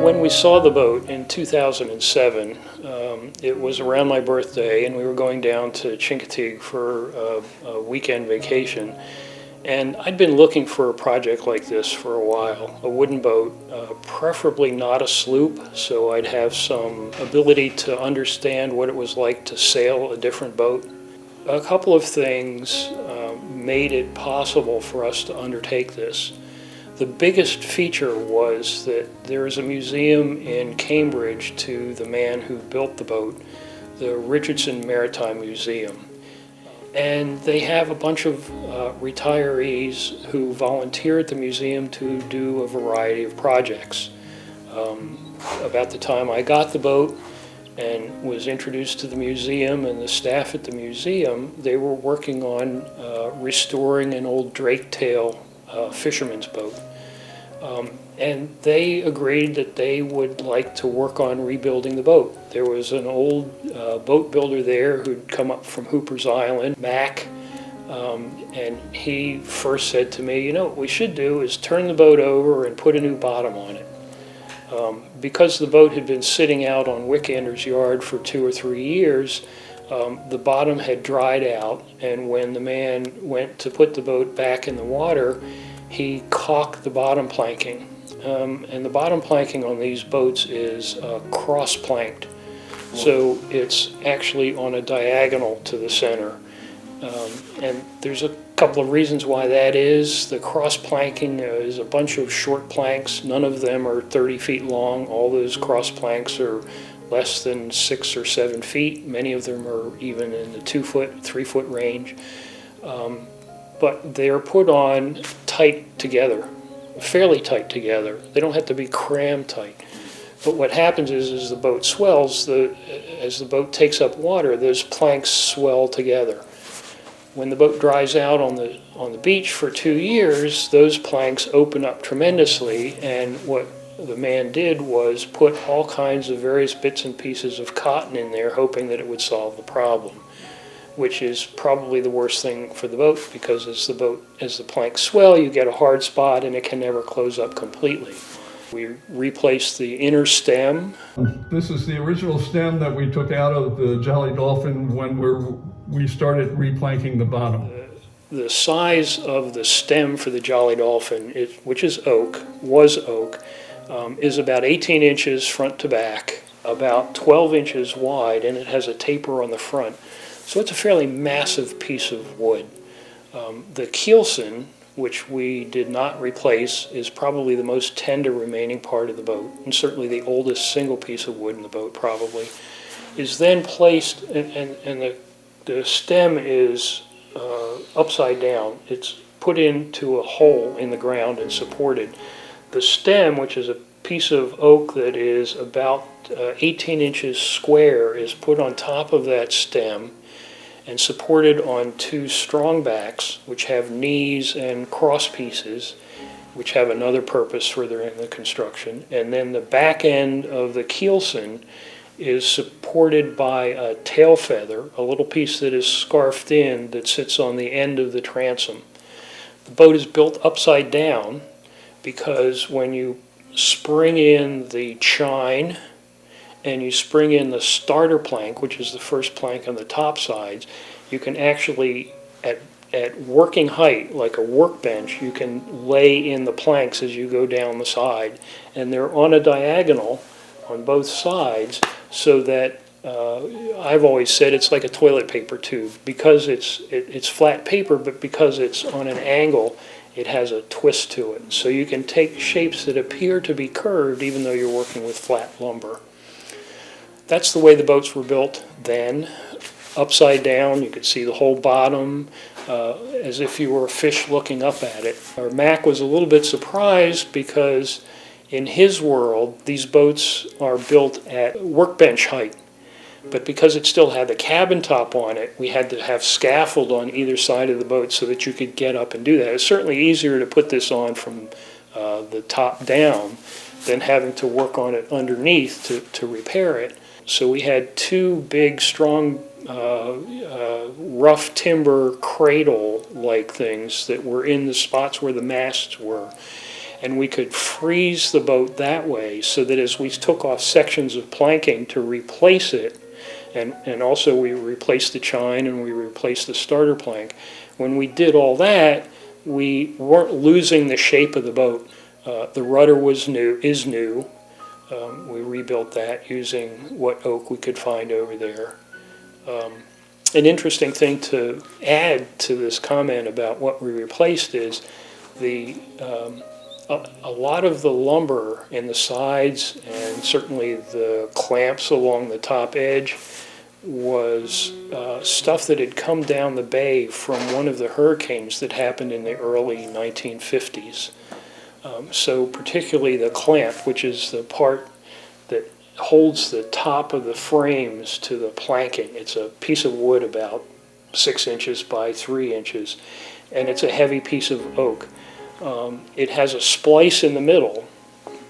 When we saw the boat in 2007, it was around my birthday, and we were going down to Chesapeake for a weekend vacation. And I'd been looking for a project like this for a while, a wooden boat, preferably not a sloop, so I'd have some ability to understand what it was like to sail a different boat. A couple of things made it possible for us to undertake this. The biggest feature was that there is a museum in Cambridge to the man who built the boat, the Richardson Maritime Museum. And they have a bunch of retirees who volunteer at the museum to do a variety of projects. About the time I got the boat and was introduced to the museum and the staff at the museum, they were working on restoring an old drake tail fisherman's boat. And they agreed that they would like to work on rebuilding the boat. There was an old boat builder there who'd come up from Hooper's Island, Mac, and he first said to me, you know, what we should do is turn the boat over and put a new bottom on it. Because the boat had been sitting out on Wickander's yard for 2 or 3 years, the bottom had dried out, and when the man went to put the boat back in the water, he caulked the bottom planking. And the bottom planking on these boats is cross-planked, so it's actually on a diagonal to the center. And there's a couple of reasons why that is. The cross-planking is a bunch of short planks. None of them are 30 feet long. All those cross-planks are less than 6 or 7 feet. Many of them are even in the 2-foot, 3-foot range. But they're put on tight together, fairly tight together. They don't have to be cram tight. But what happens is the boat swells, as the boat takes up water, those planks swell together. When the boat dries out on the beach for 2 years, those planks open up tremendously, and what the man did was put all kinds of various bits and pieces of cotton in there, hoping that it would solve the problem, which is probably the worst thing for the boat, because as the planks swell, you get a hard spot and it can never close up completely. We replaced the inner stem. This is the original stem that we took out of the Jolly Dolphin when we started replanking the bottom. The size of the stem for the Jolly Dolphin, which is oak, is about 18 inches front to back, about 12 inches wide, and it has a taper on the front. So it's a fairly massive piece of wood. The keelson, which we did not replace, is probably the most tender remaining part of the boat, and certainly the oldest single piece of wood in the boat probably, is then placed, and the stem is upside down. It's put into a hole in the ground and supported. The stem, which is a piece of oak that is about 18 inches square, is put on top of that stem and supported on 2 strong backs, which have knees and cross pieces, which have another purpose further in the construction. And then the back end of the keelson is supported by a tail feather, a little piece that is scarfed in that sits on the end of the transom. The boat is built upside down because when you spring in the chine and you spring in the starter plank, which is the first plank on the top sides, you can actually, at working height, like a workbench, you can lay in the planks as you go down the side. And they're on a diagonal on both sides, so that I've always said it's like a toilet paper tube. Because it's flat paper, but because it's on an angle, it has a twist to it. So you can take shapes that appear to be curved even though you're working with flat lumber. That's the way the boats were built then. Upside down, you could see the whole bottom as if you were a fish looking up at it. Our Mac was a little bit surprised because In his world, these boats are built at workbench height. But because it still had the cabin top on it, we had to have scaffold on either side of the boat so that you could get up and do that. It's certainly easier to put this on from the top down than having to work on it underneath to repair it. So we had two big, strong, rough timber cradle-like things that were in the spots where the masts were. And we could freeze the boat that way so that as we took off sections of planking to replace it, and also we replaced the chine and we replaced the starter plank, when we did all that, we weren't losing the shape of the boat. The rudder is new. We rebuilt that using what oak we could find over there. An interesting thing to add to this comment about what we replaced is a lot of the lumber in the sides and certainly the clamps along the top edge was stuff that had come down the bay from one of the hurricanes that happened in the early 1950s. So particularly the clamp, which is the part that holds the top of the frames to the planking. It's a piece of wood about 6 inches by 3 inches, and it's a heavy piece of oak. It has a splice in the middle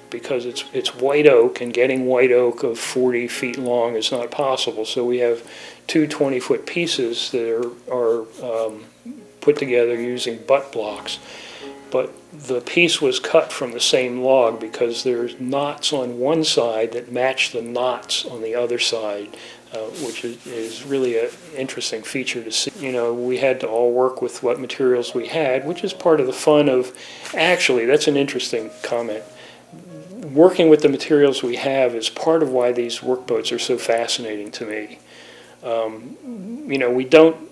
because it's white oak, and getting white oak of 40 feet long is not possible. So we have two 20-foot pieces that are put together using butt blocks. But the piece was cut from the same log because there's knots on one side that match the knots on the other side, which is really an interesting feature to see. You know, we had to all work with what materials we had, which is part of the fun of, actually, that's an interesting comment. Working with the materials we have is part of why these workboats are so fascinating to me. You know, we don't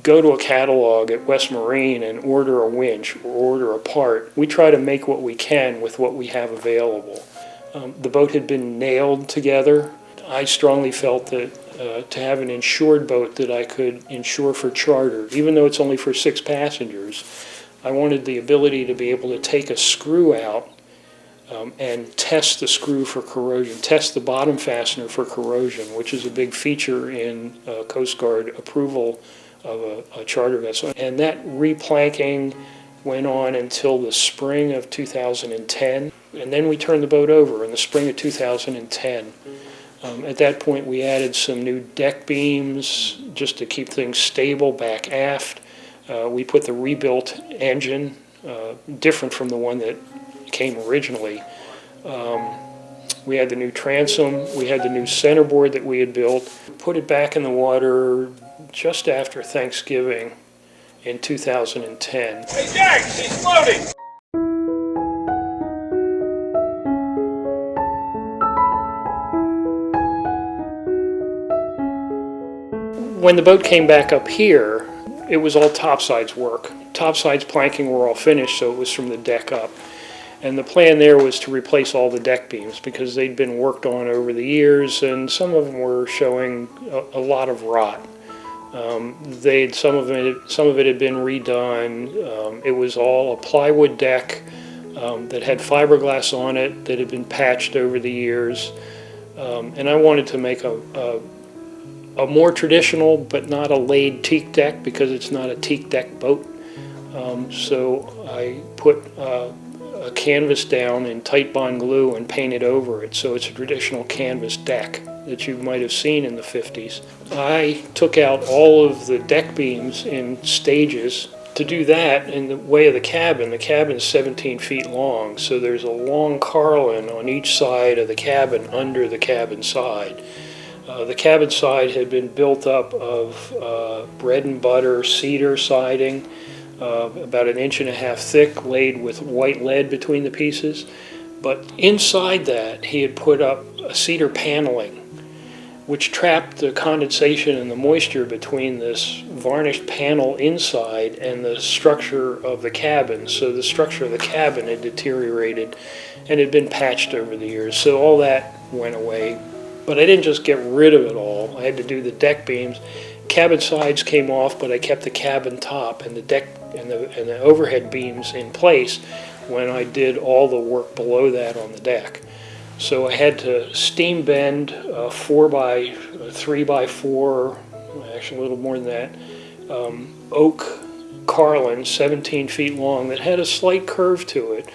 go to a catalog at West Marine and order a winch or order a part. We try to make what we can with what we have available. The boat had been nailed together. I strongly felt that to have an insured boat that I could insure for charter, even though it's only for 6 passengers, I wanted the ability to be able to take a screw out and test the screw for corrosion, test the bottom fastener for corrosion, which is a big feature in Coast Guard approval of a charter vessel. And that replanking went on until the spring of 2010, and then we turned the boat over in the spring of 2010. At that point we added some new deck beams just to keep things stable back aft. We put the rebuilt engine, different from the one that came originally. We had the new transom, we had the new centerboard that we had built, put it back in the water just after Thanksgiving in 2010. Hey Jack, he's floating! When the boat came back up here, it was all topsides work. Topsides planking were all finished, so it was from the deck up. And the plan there was to replace all the deck beams because they'd been worked on over the years, and some of them were showing a lot of rot. Some of it had been redone. It was all a plywood deck that had fiberglass on it that had been patched over the years. And I wanted to make a more traditional, but not a laid teak deck because it's not a teak deck boat. So I put a canvas down in tight bond glue and painted over it, so it's a traditional canvas deck that you might have seen in the 50s. I took out all of the deck beams in stages. To do that in the way of the cabin is 17 feet long, so there's a long carlin on each side of the cabin under the cabin side. The cabin side had been built up of bread and butter cedar siding, about 1.5 inches thick, laid with white lead between the pieces. But inside that, he had put up a cedar paneling, which trapped the condensation and the moisture between this varnished panel inside and the structure of the cabin. So the structure of the cabin had deteriorated and had been patched over the years. So all that went away. But I didn't just get rid of it all. I had to do the deck beams. Cabin sides came off, but I kept the cabin top and the deck and the overhead beams in place, when I did all the work below that on the deck. So I had to steam bend a 3x4, actually a little more than that, oak carlin, 17 feet long, that had a slight curve to it.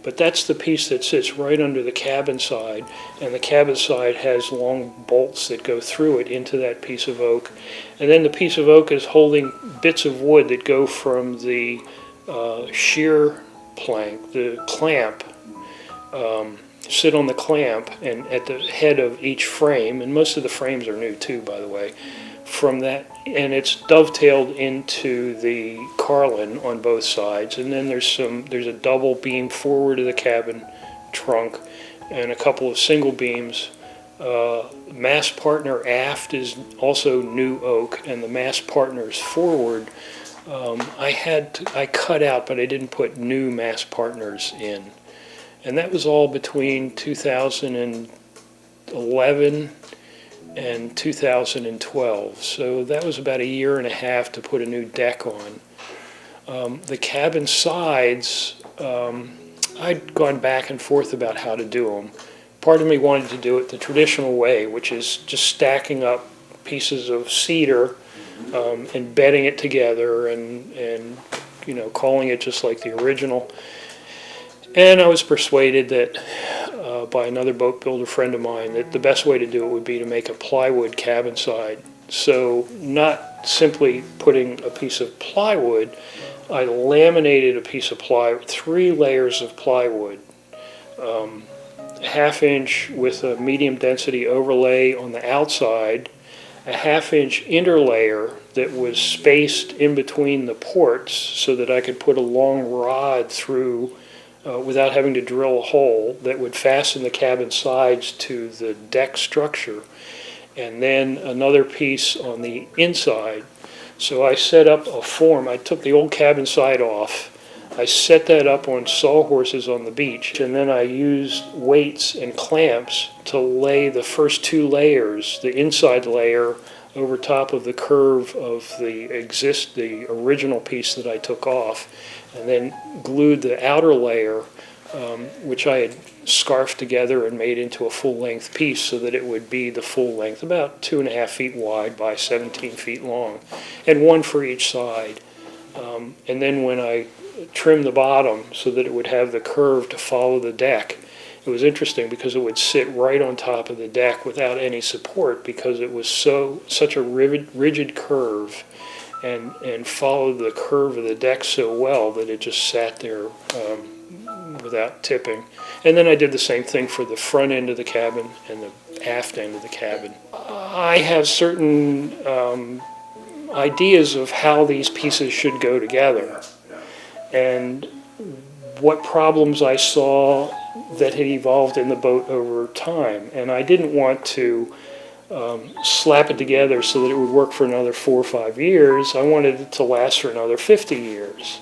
But that's the piece that sits right under the cabin side, and the cabin side has long bolts that go through it into that piece of oak. And then the piece of oak is holding bits of wood that go from the shear plank, the clamp, sit on the clamp and at the head of each frame, and most of the frames are new too, by the way, from that, and it's dovetailed into the carlin on both sides. And then there's a double beam forward of the cabin trunk and a couple of single beams. Mast partner aft is also new oak, and the mast partners forward I cut out, but I didn't put new mast partners in. And that was all between 2011 and 2012. So that was about a year and a half to put a new deck on. The cabin sides, I'd gone back and forth about how to do them. Part of me wanted to do it the traditional way, which is just stacking up pieces of cedar and bedding it together and calling it just like the original. And I was persuaded that by another boat builder friend of mine that the best way to do it would be to make a plywood cabin side. So not simply putting a piece of plywood, I laminated a piece of plywood, 3 layers of plywood, a ½ inch with a medium density overlay on the outside, a ½ inch interlayer that was spaced in between the ports so that I could put a long rod through without having to drill a hole that would fasten the cabin sides to the deck structure, and then another piece on the inside. So I set up a form. I took the old cabin side off. I set that up on sawhorses on the beach, and then I used weights and clamps to lay the first 2 layers, the inside layer over top of the curve of the original piece that I took off, and then glued the outer layer, which I had scarfed together and made into a full-length piece so that it would be the full length, about 2.5 feet wide by 17 feet long, and 1 for each side. And then when I trimmed the bottom so that it would have the curve to follow the deck, it was interesting because it would sit right on top of the deck without any support, because it was such a rigid curve and followed the curve of the deck so well that it just sat there without tipping. And then I did the same thing for the front end of the cabin and the aft end of the cabin. I have certain ideas of how these pieces should go together and what problems I saw that had evolved in the boat over time. And I didn't want to slap it together so that it would work for another 4 or 5 years. I wanted it to last for another 50 years.